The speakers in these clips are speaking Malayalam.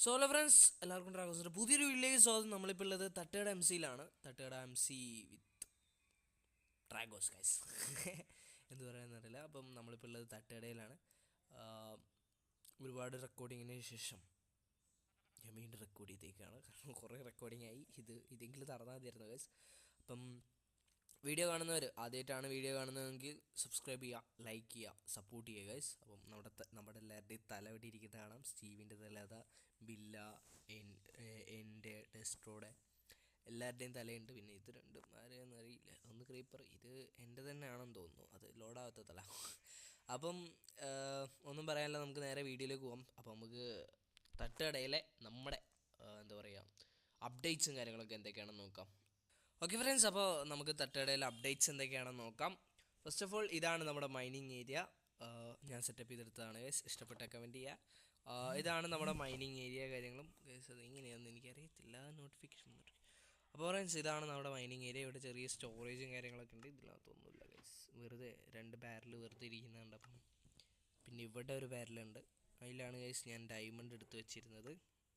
സോലോ ഫ്രണ്ട്സ് എല്ലാവർക്കും ഡ്രാഗോസിൻ്റെ പുതിയൊരു വീട്ടിലേക്ക് സ്വാഗതം. നമ്മളിപ്പോൾ ഉള്ളത് തട്ടുകട MC-യിലാണ്. തട്ടുകട MC വിത്ത് ഡ്രാഗോസ് ഗൈസ് എന്ത് പറയാമെന്നറിയില്ല. അപ്പം നമ്മളിപ്പോൾ ഉള്ളത് തട്ടുകടയിലാണ്. ഒരുപാട് റെക്കോർഡിങ്ങിന് ശേഷം ഞാൻ വീണ്ടും റെക്കോർഡ് ചെയ്തേക്കാണ്. കാരണം കുറേ റെക്കോർഡിംഗ് ആയി. ഇതെങ്കിലും നടന്നാൽ മതിയായിരുന്നു ഗൈസ്. അപ്പം വീഡിയോ കാണുന്നവർ ആദ്യമായിട്ടാണ് വീഡിയോ കാണുന്നതെങ്കിൽ സബ്സ്ക്രൈബ് ചെയ്യുക, ലൈക്ക് ചെയ്യുക, സപ്പോർട്ട് ചെയ്യുക ഗൈസ്. അപ്പം നമ്മുടെ എല്ലാവരുടെയും തല ഇവിടെ ഇരിക്കുന്നത് കാണാം. സ്റ്റീവിൻ്റെ തല, അതാ ബില്ല, എൻ്റെ ടെസ്ട്രോടെ എല്ലാവരുടെയും തലയുണ്ട്. പിന്നെ ഇത് രണ്ടും ആരെയെന്ന് അറിയില്ല. ഒന്ന് ക്രീപ്പർ, ഇത് എൻ്റെ തന്നെയാണെന്ന് തോന്നുന്നു. അത് ലോഡാവാത്ത തല. അപ്പം ഒന്നും പറയാനില്ല, നമുക്ക് നേരെ വീഡിയോയിലേക്ക് പോകാം. അപ്പോൾ നമുക്ക് തട്ടുകടയിലെ നമ്മുടെ എന്താ പറയുക അപ്ഡേറ്റ്സും കാര്യങ്ങളൊക്കെ എന്തൊക്കെയാണെന്ന് നോക്കാം. ഓക്കെ ഫ്രണ്ട്സ്, അപ്പോൾ നമുക്ക് തട്ടുകടയിലെ അപ്ഡേറ്റ്സ് എന്തൊക്കെയാണെന്ന് നോക്കാം. ഫസ്റ്റ് ഓഫ് ഓൾ ഇതാണ് നമ്മുടെ മൈനിങ് ഏരിയ. ഞാൻ സെറ്റപ്പ് ചെയ്തെടുത്തതാണ് ഗൈസ്. ഇഷ്ടപ്പെട്ട കമൻറ്റ് ചെയ്യുക. ഇതാണ് നമ്മുടെ മൈനിങ് ഏരിയ കാര്യങ്ങളും ഗൈസ്. അത് എങ്ങനെയാണെന്ന് എനിക്കറിയത്തില്ല, നോട്ടിഫിക്കേഷൻ വന്നിട്ട്. അപ്പോൾ ഫ്രണ്ട്സ് ഇതാണ് നമ്മുടെ മൈനിങ് ഏരിയ. ഇവിടെ ചെറിയ സ്റ്റോറേജും കാര്യങ്ങളൊക്കെ ഉണ്ട്. ഇതിനകത്തൊന്നുമില്ല ഗൈസ്, വെറുതെ 2 ബാരൽ വെറുതെ ഇരിക്കുന്നുണ്ട്. അപ്പം പിന്നെ ഇവിടെ ഒരു ബാരലുണ്ട്, അതിലാണ് ഗൈസ് ഞാൻ ഡയമണ്ട് എടുത്ത് വെച്ചിരുന്നത്.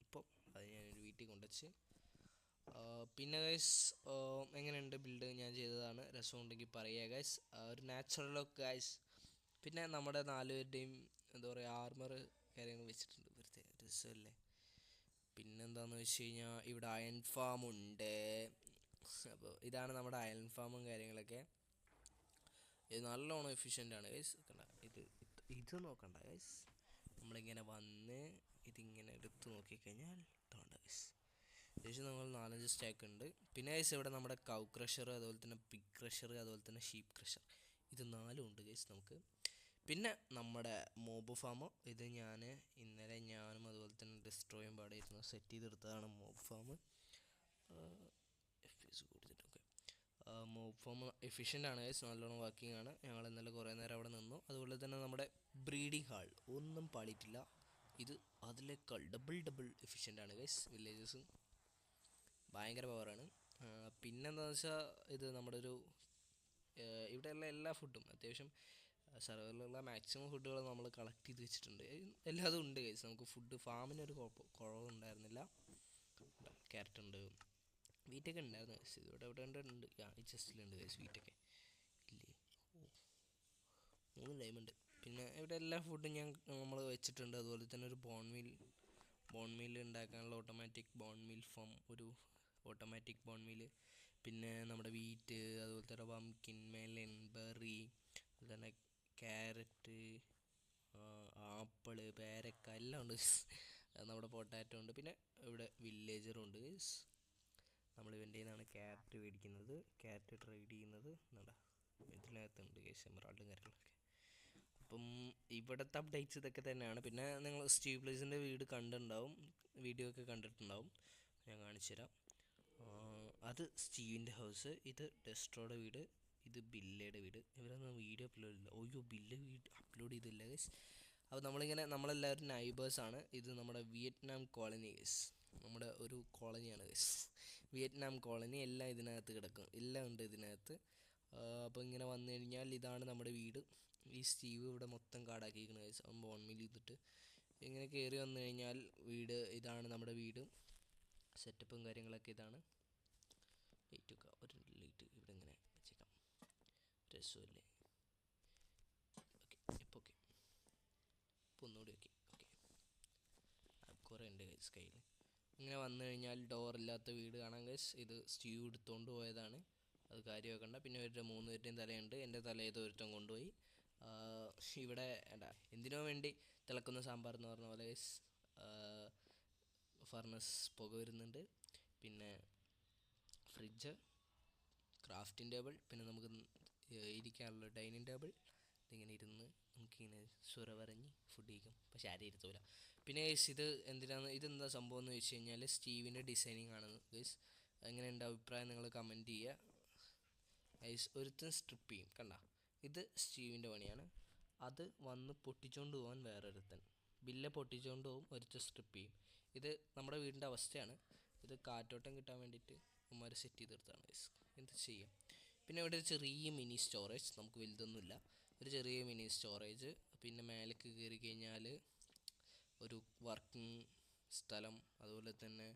ഇപ്പോൾ അത് ഞാനൊരു വീട്ടിൽ കൊണ്ടുവച്ച്. പിന്നെ ഗൈസ് എങ്ങനെയുണ്ട് ബിൽഡ് ഞാൻ ചെയ്തതാണ്. രസമുണ്ടെങ്കിൽ പറയുക ഗൈസ്. ഒരു നാച്ചുറൽ ലുക്ക് ഗൈസ്. പിന്നെ നമ്മുടെ 4 പേരുടെയും എന്താ പറയുക ആർമർ കാര്യങ്ങൾ വെച്ചിട്ടുണ്ട്, വെറുതെ രസമല്ലേ. പിന്നെന്താണെന്ന് വെച്ച് കഴിഞ്ഞാൽ ഇവിടെ അയൺ ഫാം ഉണ്ട്. അപ്പോൾ ഇതാണ് നമ്മുടെ അയൺ ഫാമും കാര്യങ്ങളൊക്കെ. ഇത് നല്ലോണം എഫിഷ്യൻ്റാണ് ഗൈസ്. കണ്ട ഇത് നോക്കണ്ട ഗൈസ്. നമ്മളിങ്ങനെ വന്ന് ഇതിങ്ങനെ എടുത്ത് നോക്കിക്കഴിഞ്ഞാൽ തോണ്ട ഗൈസ്. ഏകദേശം നമ്മൾ 4-5 സ്റ്റാക്ക് ഉണ്ട്. പിന്നെ ഗൈസ് ഇവിടെ നമ്മുടെ കൗ ക്രഷർ, അതുപോലെ തന്നെ പിഗ് ക്രഷർ, അതുപോലെ തന്നെ ഷീപ്പ് ക്രഷർ, ഇത് 4 ഉണ്ട് ഗൈസ് നമുക്ക്. പിന്നെ നമ്മുടെ മോബ് ഫാം, ഇത് ഇന്നലെ ഞാനും അതുപോലെ തന്നെ ഡിസ്ട്രോയും പാടിയിരുന്നു സെറ്റ് ചെയ്തെടുത്തതാണ് മോബ് ഫാം. FPS കൊടുത്തിട്ടൊക്കെ മോബ് ഫാം എഫിഷ്യൻ്റ് ആണ് ഗൈസ്, നല്ലോണം വർക്കിംഗ് ആണ്. ഞങ്ങൾ ഇന്നലെ കുറേ നേരം അവിടെ നിന്നു. അതുപോലെ തന്നെ നമ്മുടെ ബ്രീഡിങ് ഹാൾ ഒന്നും പാളിയിട്ടില്ല. ഇത് അതിലേക്കാൾ ഡബിൾ എഫിഷ്യൻ്റ് ആണ് ഗൈസ്. വില്ലേജസും ഭയങ്കര പവറാണ്. പിന്നെന്താണെന്ന് വെച്ചാൽ ഇത് നമ്മുടെ ഇവിടെയുള്ള എല്ലാ ഫുഡും അത്യാവശ്യം സർവറിലുള്ള മാക്സിമം ഫുഡുകൾ നമ്മൾ കളക്ട് ചെയ്ത് വെച്ചിട്ടുണ്ട്. എല്ലാതും ഉണ്ട് ഗൈസ്. നമുക്ക് ഫുഡ് ഫാമിനൊരു കുറവുണ്ടായിരുന്നില്ല. ക്യാരറ്റ് ഉണ്ട്, വീറ്റൊക്കെ ഉണ്ടായിരുന്നു ഗൈസ്. ഇവിടെ ഉണ്ട്, ഈ ചെസ്റ്റിലുണ്ട് ഗൈസ് വീറ്റൊക്കെ ഇല്ലേ. 3 ഡയമണ്ട്. പിന്നെ ഇവിടെ എല്ലാ ഫുഡും നമ്മൾ വെച്ചിട്ടുണ്ട്. അതുപോലെ തന്നെ ഒരു ബോൺ മീൽ ഉണ്ടാക്കാനുള്ള ഓട്ടോമാറ്റിക് ബോൺ മീൽ ഫാം, ഒരു ഓട്ടോമാറ്റിക് ബോൺ മീൽ. പിന്നെ നമ്മുടെ വീറ്റ്, അതുപോലെ തന്നെ പംകിൻ, മെലൺ, ബെറി, അതുപോലെ തന്നെ ക്യാരറ്റ്, ആപ്പിള്, പേരക്ക എല്ലാം ഉണ്ട്. നമ്മുടെ പൊട്ടാറ്റോ ഉണ്ട്. പിന്നെ ഇവിടെ വില്ലേജറും ഉണ്ട്. നമ്മൾ ഇവൻ്റെ നിന്നാണ് ക്യാരറ്റ് മേടിക്കുന്നത്, ക്യാരറ്റ് ട്രേഡ് ചെയ്യുന്നത്. എന്താ ഇതിനകത്തുണ്ട് കേസ് എമറാൾഡും കാര്യങ്ങളൊക്കെ. അപ്പം ഇവിടുത്തെ അപ്ഡേറ്റ്സ് ഇതൊക്കെ തന്നെയാണ്. പിന്നെ നിങ്ങൾ സ്റ്റീവ് പ്ലേസിൻ്റെ വീട് കണ്ടിട്ടുണ്ടാവും, വീഡിയോ ഒക്കെ കണ്ടിട്ടുണ്ടാവും. ഞാൻ കാണിച്ചു തരാം. അത് സ്റ്റീവിൻ്റെ ഹൗസ്, ഇത് ടെസ്ട്രോയുടെ വീട്, ഇത് ബില്ലയുടെ വീട്. ഇവരൊന്നും വീഡിയോ അപ്ലോഡ് ചെയ്തില്ല. ഓയ്യോ, ബില്ല അപ്ലോഡ് ചെയ്തില്ല ഗൈസ്. അപ്പോൾ നമ്മളെല്ലാവരും നൈബേഴ്സാണ്. ഇത് നമ്മുടെ വിയറ്റ്നാം കോളനി ഗൈസ്, നമ്മുടെ ഒരു കോളനിയാണ് ഗൈസ്. വിയറ്റ്നാം കോളനി എല്ലാം ഇതിനകത്ത് കിടക്കും, എല്ലാം ഉണ്ട് ഇതിനകത്ത്. അപ്പോൾ ഇങ്ങനെ വന്നു കഴിഞ്ഞാൽ ഇതാണ് നമ്മുടെ വീട്. ഈ സ്റ്റീവ് ഇവിടെ മൊത്തം കാടാക്കിയിരിക്കുന്നത് ഗൈസ്. അവൻ ബോൺമിൽ ചെയ്തിട്ട് ഇങ്ങനെ കയറി വന്നു കഴിഞ്ഞാൽ ഇതാണ് നമ്മുടെ വീട്. സെറ്റപ്പും കാര്യങ്ങളൊക്കെ ഇതാണ്. ലൈറ്റൊക്കെ ഒരു ലൈറ്റ് ഇവിടെ ഇങ്ങനെ വെച്ചേക്കാം, രസമല്ലേ. ഓക്കെ, ഇപ്പോൾ ഒന്നുകൂടി ഓക്കെ. കുറേ ഉണ്ട് ഗൈസ് കയ്യിൽ. ഇങ്ങനെ വന്നു കഴിഞ്ഞാൽ ഡോറില്ലാത്ത വീട് കാണാൻ ഗൈസ്. ഇത് സ്റ്റീവ് എടുത്തുകൊണ്ട് പോയതാണ്, അത് കാര്യം വെക്കണ്ട. പിന്നെ ഇവരുടെ 3 പേരുടെയും തലയുണ്ട്. എൻ്റെ തല ഏതോ ഒരുത്തം കൊണ്ടുപോയി. ഇവിടെ എന്തിനോ വേണ്ടി തിളക്കുന്ന സാമ്പാർ എന്ന് പറഞ്ഞ പോലെ ഗൈസ് ഫർണസ് പുക വരുന്നുണ്ട്. പിന്നെ ഫ്രിഡ്ജ്, ക്രാഫ്റ്റിംഗ് ടേബിൾ, പിന്നെ നമുക്ക് ഇരിക്കാനുള്ള ഡൈനിങ് ടേബിൾ. ഇതിങ്ങനെ ഇരുന്ന് നമുക്കിങ്ങനെ സുര പറഞ്ഞ് ഫുഡ് കഴിക്കും. പക്ഷേ ആരും ഇരുത്തൂല. പിന്നെ ഗൈസ് ഇതെന്താ സംഭവം എന്ന് വെച്ച് കഴിഞ്ഞാൽ സ്റ്റീവിൻ്റെ ഡിസൈനിങ് ആണ് ഗൈസ്. എങ്ങനെയുണ്ട് അഭിപ്രായം നിങ്ങൾ കമൻറ്റ് ചെയ്യുക ഗൈസ്. ഒരുത്തൻ സ്ട്രിപ്പ് ചെയ്യും, കണ്ട, ഇത് സ്റ്റീവിൻ്റെ പണിയാണ്. അത് വന്ന് പൊട്ടിച്ചുകൊണ്ട് പോകാൻ വേറൊരുത്തൻ, ബില്ല് പൊട്ടിച്ചുകൊണ്ട് പോകും, ഒരുത്തൻ സ്ട്രിപ്പ് ചെയ്യും. ഇത് നമ്മുടെ വീടിൻ്റെ അവസ്ഥയാണ്. ഇത് കാറ്റോട്ടം കിട്ടാൻ വേണ്ടിയിട്ട് ഉമ്മാർ സെറ്റ് ചെയ്തെടുത്താണ് ഗൈസ്. എന്ത് ചെയ്യും. പിന്നെ ഇവിടെ ഒരു ചെറിയ മിനി സ്റ്റോറേജ്, നമുക്ക് വലുതൊന്നുമില്ല, ഒരു ചെറിയ മിനി സ്റ്റോറേജ്. പിന്നെ മേലേക്ക് കയറി കഴിഞ്ഞാൽ ഒരു വർക്കിംഗ് സ്ഥലം, അതുപോലെ തന്നെ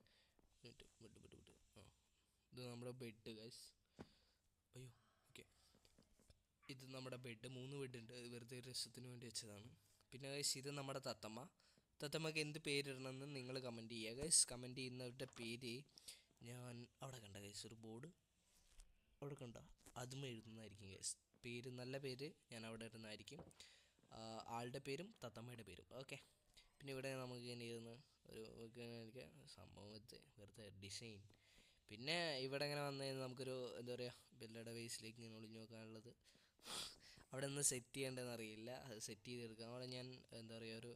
ആ ഇത് നമ്മുടെ ബെഡ് ഗൈസ്. അയ്യോ ഓക്കെ, ഇത് നമ്മുടെ ബെഡ്, 3 ബെഡ് ഉണ്ട്, വെറുതെ രസത്തിന് വേണ്ടി വെച്ചതാണ്. പിന്നെ ഗൈസ് ഇത് നമ്മുടെ തത്തമ്മക്ക് എന്ത് പേരിടണമെന്ന് നിങ്ങൾ കമൻറ്റ് ചെയ്യുക ഗൈസ്. കമൻറ്റ് ചെയ്യുന്നവരുടെ പേര് ഞാൻ അവിടെ കണ്ട ഗൈസ്, ഒരു ബോർഡ് അവിടെ കണ്ട, അതും എഴുതുന്നതായിരിക്കും ഗൈസ്. പേര്, നല്ല പേര് ഞാൻ അവിടെ ഇടുന്നതായിരിക്കും, ആളുടെ പേരും തത്തമ്മയുടെ പേരും. ഓക്കെ. പിന്നെ ഇവിടെ നമുക്ക് ഇങ്ങനെ ഇരുന്ന് ഒരു സംഭവത്തെ വെറുതെ ഡിസൈൻ. പിന്നെ ഇവിടെ ഇങ്ങനെ വന്നു കഴിഞ്ഞാൽ നമുക്കൊരു എന്താ പറയുക, ബെല്ലയുടെ ബേസിലേക്ക് ഇങ്ങനെ ഒളിഞ്ഞു നോക്കാനുള്ളത്. അവിടെ നിന്ന് സെറ്റ് ചെയ്യേണ്ടതെന്ന് അറിയില്ല, അത് സെറ്റ് ചെയ്തെടുക്കാം. അവിടെ ഞാൻ എന്താ പറയുക, ഒരു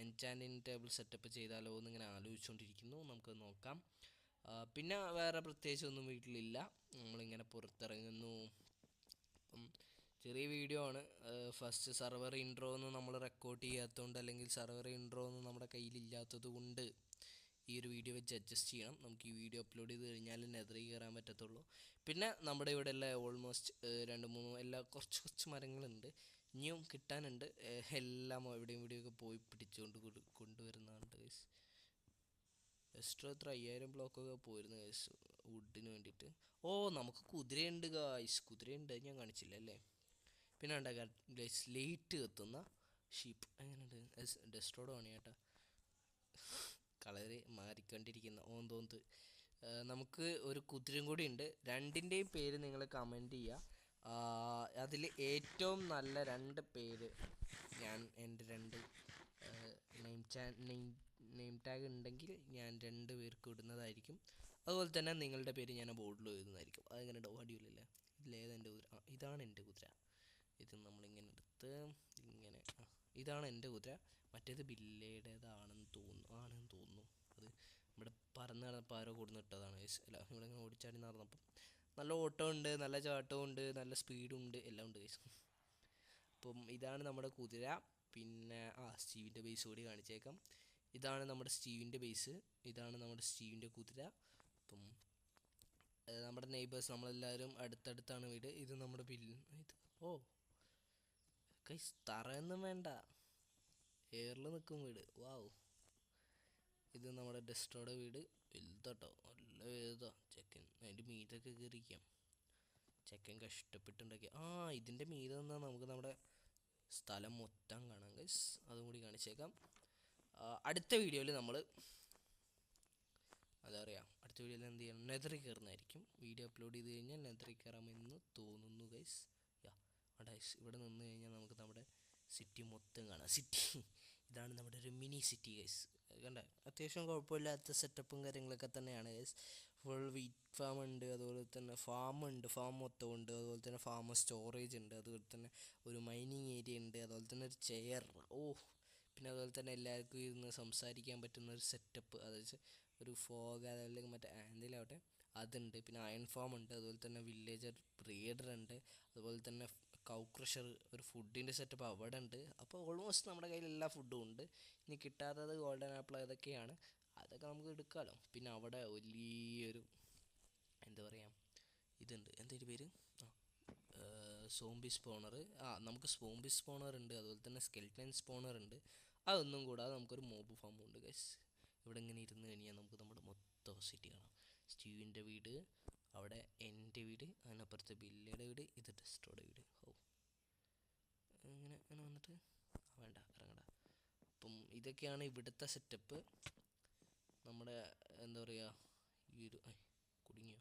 എൻചാൻറ്റിങ് ടേബിൾ സെറ്റപ്പ് ചെയ്താലോ എന്നിങ്ങനെ ആലോചിച്ചുകൊണ്ടിരിക്കുന്നു. നമുക്ക് നോക്കാം. പിന്നെ വേറെ പ്രത്യേകിച്ച് ഒന്നും വീട്ടിലില്ല. നമ്മളിങ്ങനെ പുറത്തിറങ്ങുന്നു. ചെറിയ വീഡിയോ ആണ്. ഫസ്റ്റ് സെർവർ ഇൻട്രോ ഒന്നും നമ്മൾ റെക്കോർഡ് ചെയ്യാത്തതുകൊണ്ട്, അല്ലെങ്കിൽ സെർവർ ഇൻട്രോ ഒന്നും നമ്മുടെ കയ്യിലില്ലാത്തത് കൊണ്ട് ഈ ഒരു വീഡിയോ വെച്ച് അഡ്ജസ്റ്റ് ചെയ്യണം. നമുക്ക് ഈ വീഡിയോ അപ്ലോഡ് ചെയ്ത് കഴിഞ്ഞാൽ നെതറിൽ കയറാൻ പറ്റത്തുള്ളൂ. പിന്നെ നമ്മുടെ ഇവിടെ എല്ലാം ഓൾമോസ്റ്റ് 2-3 എല്ലാം കുറച്ച് മരങ്ങളുണ്ട്, ഇനിയും കിട്ടാനുണ്ട്. എല്ലാം എവിടെയും ഇവിടെയൊക്കെ പോയി പിടിച്ചുകൊണ്ട് കൊണ്ടുവരുന്നതാണ് ഗൈസ്. എത്ര 5000 ബ്ലോക്കൊക്കെ പോയിരുന്നു ഗൈസ് വുഡിന് വേണ്ടിയിട്ട്. ഓ നമുക്ക് കുതിരയുണ്ട് ഗൈസ്, കുതിരയുണ്ട്, ഞാൻ കാണിച്ചില്ല അല്ലേ. പിന്നെ ഉണ്ടാക്കാം ഗൈസ് ലേറ്റ് കത്തുന്ന ഷീപ്പ്. എങ്ങനെയുണ്ട് ഡെസ്ട്രോഡ് ആണ് ചേട്ടാ, കളറ് മാറിക്കൊണ്ടിരിക്കുന്ന ഓന്തോന്ത്. നമുക്ക് ഒരു കുതിരയും കൂടി ഉണ്ട്. രണ്ടിൻ്റെയും പേര് നിങ്ങൾ കമൻറ്റ് ചെയ്യുക. അതിൽ ഏറ്റവും നല്ല 2 പേര് ഞാൻ എൻ്റെ 2 നെയിം ടാഗ് ഉണ്ടെങ്കിൽ ഞാൻ 2 പേർക്ക് ഇടുന്നതായിരിക്കും. അതുപോലെ തന്നെ നിങ്ങളുടെ പേര് ഞാൻ ബോർഡിൽ എഴുതുന്നതായിരിക്കും. അതെങ്ങനെ അടിപൊളിയല്ലേ. ഇതിലേതെൻ്റെ കുതിര? ഇതാണ് എൻ്റെ കുതിര. ഇത് നമ്മളിങ്ങനെ എടുത്ത് ഇങ്ങനെ, ഇതാണ് എൻ്റെ കുതിര. മറ്റേത് ബില്ലേടേതാണെന്ന് തോന്നുന്നു. അത് ഇവിടെ പറന്ന് നടന്നപ്പോൾ ആരോ കൊടുന്നിട്ടതാണ്. അല്ല, ഇവിടെ ഇങ്ങനെ ഓടിച്ചാടി നടന്നപ്പം നല്ല ഓട്ടമുണ്ട്, നല്ല ചാട്ടമുണ്ട്, നല്ല സ്പീഡുണ്ട്, എല്ലാം ഉണ്ട് ഗൈസ്. അപ്പം ഇതാണ് നമ്മുടെ കുതിര. പിന്നെ സ്റ്റീവിൻ്റെ ബേസ് കൂടി കാണിച്ചേക്കാം. ഇതാണ് നമ്മുടെ സ്റ്റീവിൻ്റെ ബേസ്, ഇതാണ് നമ്മുടെ സ്റ്റീവിൻ്റെ കുതിര. അപ്പം നമ്മുടെ നെയ്ബേഴ്സ്, നമ്മളെല്ലാവരും അടുത്തടുത്താണ് വീട്. ഇത് നമ്മുടെ ഇത് ഗൈസ് തറയൊന്നും വേണ്ട, എയറിൽ നിൽക്കും വീട്. വാവ്. ഇത് നമ്മുടെ ഡെസ്ട്രോയുടെ വീട്. വലുതാട്ടോ, നല്ല വലുതാ. ചെക്കൻ അതിൻ്റെ മീതൊക്കെ കയറിയിരിക്കാം. ചെക്കൻ കഷ്ടപ്പെട്ടുണ്ടാക്കി. ഇതിൻ്റെ മീതെ നിന്നാൽ നമുക്ക് നമ്മുടെ സ്ഥലം മൊത്തം കാണാം ഗൈസ്. അതും കൂടി കാണിച്ചേക്കാം. അടുത്ത വീഡിയോയിൽ നമ്മൾ എന്താ പറയുക, അടുത്ത വീഡിയോയിൽ എന്ത് ചെയ്യണം, നെതറിൽ കയറുന്നതായിരിക്കും. വീഡിയോ അപ്ലോഡ് ചെയ്ത് കഴിഞ്ഞാൽ നെതറിൽ കയറാമെന്ന് തോന്നുന്നു ഗൈസ്. ഇവിടെ നിന്ന് കഴിഞ്ഞാൽ നമുക്ക് നമ്മുടെ സിറ്റി മൊത്തം കാണാം. ഇതാണ് നമ്മുടെ ഒരു മിനി സിറ്റി ഗൈസ്. കണ്ട, അത്യാവശ്യം കുഴപ്പമില്ലാത്ത സെറ്റപ്പും കാര്യങ്ങളൊക്കെ തന്നെയാണ് ഗൈസ്. ഫുൾ വീറ്റ് ഫാം ഉണ്ട്, അതുപോലെ തന്നെ ഫാം മൊത്തം ഉണ്ട്, അതുപോലെ തന്നെ ഫാം സ്റ്റോറേജ് ഉണ്ട്, അതുപോലെ തന്നെ ഒരു മൈനിങ് ഏരിയ ഉണ്ട്, അതുപോലെ തന്നെ ഒരു ചെയർ. പിന്നെ അതുപോലെ തന്നെ എല്ലാവർക്കും ഇരുന്ന് സംസാരിക്കാൻ പറ്റുന്ന ഒരു സെറ്റപ്പ്, അതായത് ഒരു ഫോഗ് അല്ലെങ്കിൽ മറ്റേ എന്തെങ്കിലാവട്ടെ അതുണ്ട്. പിന്നെ അയൺ ഫാം ഉണ്ട്, അതുപോലെ തന്നെ വില്ലേജർ ബ്രീഡർ ഉണ്ട്, അതുപോലെ തന്നെ കൗ ക്രഷർ, ഒരു ഫുഡിൻ്റെ സെറ്റപ്പ് അവിടെ ഉണ്ട്. അപ്പോൾ ഓൾമോസ്റ്റ് നമ്മുടെ കയ്യിൽ എല്ലാ ഫുഡും ഉണ്ട്. ഇനി കിട്ടാത്തത് ഗോൾഡൻ ആപ്പിൾ അതൊക്കെയാണ്, അതൊക്കെ നമുക്ക് എടുക്കാമല്ലോ. പിന്നെ അവിടെ വലിയൊരു എന്താ പറയുക, ഇതുണ്ട്, എന്തൊരു പേര്, സോംബി സ്പോണർ. നമുക്ക് സോംബി സ്പോണർ ഉണ്ട്, അതുപോലെ തന്നെ സ്കെൽറ്റൻ സ്പോണർ ഉണ്ട്. അതൊന്നും കൂടാതെ നമുക്കൊരു മോബ് ഫാമും ഉണ്ട് ഗൈസ്. ഇവിടെ ഇങ്ങനെ ഇരുന്ന് കഴിഞ്ഞാൽ നമുക്ക് നമ്മുടെ മൊത്തം സിറ്റി കാണാം. സ്റ്റീവിൻ്റെ വീട്, അവിടെ എൻ്റെ വീട്, അതിനപ്പുറത്ത് ബില്ലിയുടെ വീട്, ഇത് ഡെസ്ട്രോയുടെ വീട്. അങ്ങനെ വന്നിട്ട് വേണ്ട ഇറങ്ങണ്ട. അപ്പം ഇതൊക്കെയാണ് ഇവിടുത്തെ സെറ്റപ്പ്. നമ്മുടെ എന്താ പറയുക, ഈ ഒരു കുടുങ്ങിയോ,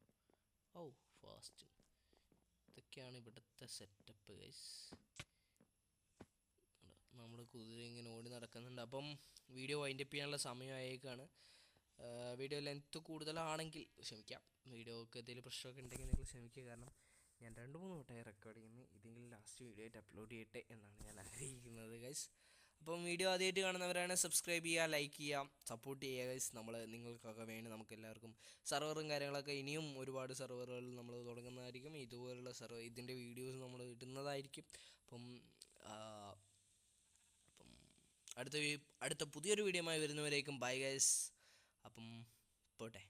ഫാസ്റ്റ്. ഇതൊക്കെയാണ് ഇവിടുത്തെ സെറ്റപ്പ് ഗൈസ്. നമ്മൾ കുതിര ഇങ്ങനെ ഓടി നടക്കുന്നുണ്ട്. അപ്പം വീഡിയോ വൈൻഡപ്പ് ചെയ്യാനുള്ള സമയമായേക്കാണ്. വീഡിയോ ലെങ്ത്ത് കൂടുതലാണെങ്കിൽ ക്ഷമിക്കാം. വീഡിയോക്ക് എന്തെങ്കിലും പ്രശ്നമൊക്കെ ഉണ്ടെങ്കിൽ നിങ്ങൾ ക്ഷമിക്കുക. കാരണം ഞാൻ 2-3 വട്ടമായി റെക്കോർഡ് ചെയ്യുന്നത്. ഇതെങ്കിലും ലാസ്റ്റ് വീഡിയോ ആയിട്ട് അപ്ലോഡ് ചെയ്യട്ടെ എന്നാണ് ഞാൻ ആഗ്രഹിക്കുന്നത് ഗൈസ്. അപ്പം വീഡിയോ ആദ്യമായിട്ട് കാണുന്നവരാണ് സബ്സ്ക്രൈബ് ചെയ്യുക, ലൈക്ക് ചെയ്യുക, സപ്പോർട്ട് ചെയ്യുക ഗൈസ്. നിങ്ങൾക്കൊക്കെ വേണ്ടി നമുക്ക് എല്ലാവർക്കും സെർവറും കാര്യങ്ങളൊക്കെ, ഇനിയും ഒരുപാട് സെർവറുകൾ നമ്മൾ തുടങ്ങുന്നതായിരിക്കും. ഇതുപോലുള്ള ഇതിൻ്റെ വീഡിയോസ് നമ്മൾ ഇടുന്നതായിരിക്കും. അപ്പം അടുത്ത പുതിയൊരു വീഡിയോയുമായി വരുന്നവരേക്കും ബൈ ഗൈസ്. അപ്പം പോട്ടെ.